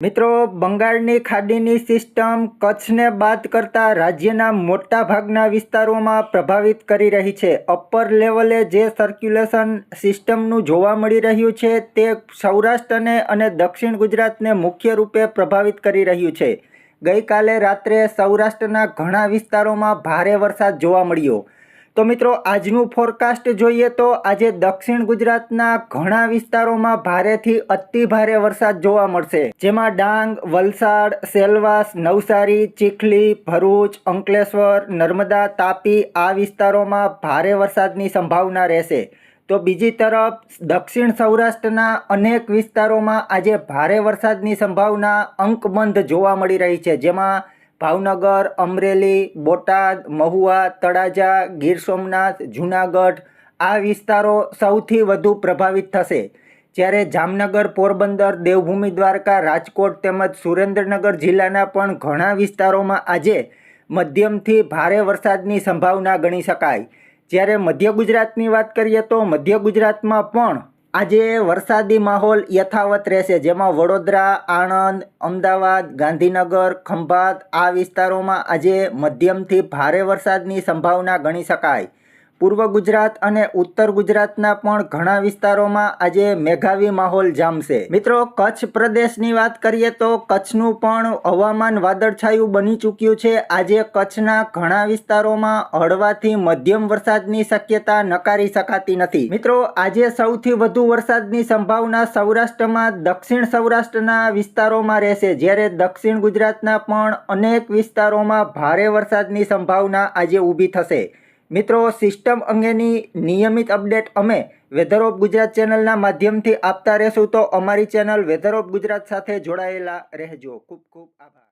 મિત્રો, બંગાળની ખાડીની સિસ્ટમ કચ્છને બાદ કરતા રાજ્યના મોટા ભાગના વિસ્તારોમાં પ્રભાવિત કરી રહી છે. અપર લેવલે જે સર્ક્યુલેશન સિસ્ટમનું જોવા મળી રહ્યું છે તે સૌરાષ્ટ્રને અને દક્ષિણ ગુજરાતને મુખ્ય રૂપે પ્રભાવિત કરી રહ્યું છે. ગઈકાલે રાત્રે સૌરાષ્ટ્રના ઘણા વિસ્તારોમાં ભારે વરસાદ જોવા મળ્યો. તો મિત્રો, આજનું ફોરકાસ્ટ જોઈએ તો આજે દક્ષિણ ગુજરાતના ઘણા વિસ્તારોમાં ભારેથી અતિ ભારે વરસાદ જોવા મળશે, જેમાં ડાંગ, વલસાડ, સેલવાસ, નવસારી, ચીખલી, ભરૂચ, અંકલેશ્વર, નર્મદા, તાપી આ વિસ્તારોમાં ભારે વરસાદની સંભાવના રહેશે. તો બીજી તરફ દક્ષિણ સૌરાષ્ટ્રના અનેક વિસ્તારોમાં આજે ભારે વરસાદની સંભાવના અંકબંધ જોવા મળી રહી છે, જેમાં ભાવનગર, અમરેલી, બોટાદ, મહુવા, તળાજા, ગીર સોમનાથ, જૂનાગઢ આ વિસ્તારો સૌથી વધુ પ્રભાવિત થશે. જ્યારે જામનગર, પોરબંદર, દેવભૂમિ દ્વારકા, રાજકોટ તેમજ સુરેન્દ્રનગર જિલ્લાના પણ ઘણા વિસ્તારોમાં આજે મધ્યમથી ભારે વરસાદની સંભાવના ગણી શકાય. જ્યારે મધ્ય ગુજરાતની વાત કરીએ તો મધ્ય ગુજરાતમાં પણ આજે વરસાદી માહોલ યથાવત રહેશે, જેમાં વડોદરા, આણંદ, અમદાવાદ, ગાંધીનગર, ખંભાત આ વિસ્તારોમાં આજે મધ્યમથી ભારે વરસાદની સંભાવના ગણી શકાય. પૂર્વ ગુજરાત અને ઉત્તર ગુજરાતના પણ ઘણા વિસ્તારોમાં આજે મેઘાવી માહોલ જામશે. મિત્રો, કચ્છ પ્રદેશની વાત કરીએ તો કચ્છનું પણ હવામાન વાદળછાયું બની ચૂક્યું છે. આજે કચ્છના ઘણા વિસ્તારોમાં હળવાથી મધ્યમ વરસાદની શક્યતા નકારી શકાતી નથી. મિત્રો, આજે સૌથી વધુ વરસાદની સંભાવના સૌરાષ્ટ્રમાં દક્ષિણ સૌરાષ્ટ્રના વિસ્તારોમાં રહેશે, જ્યારે દક્ષિણ ગુજરાતના પણ અનેક વિસ્તારોમાં ભારે વરસાદની સંભાવના આજે ઊભી થશે. મિત્રો, સિસ્ટમ અંગેની નિયમિત અપડેટ અમે વેધર ઓફ ગુજરાત ચેનલના માધ્યમથી આપતા રહેશું, તો અમારી ચેનલ વેધર ઓફ ગુજરાત સાથે જોડાયેલા રહેજો. ખૂબ ખૂબ આભાર.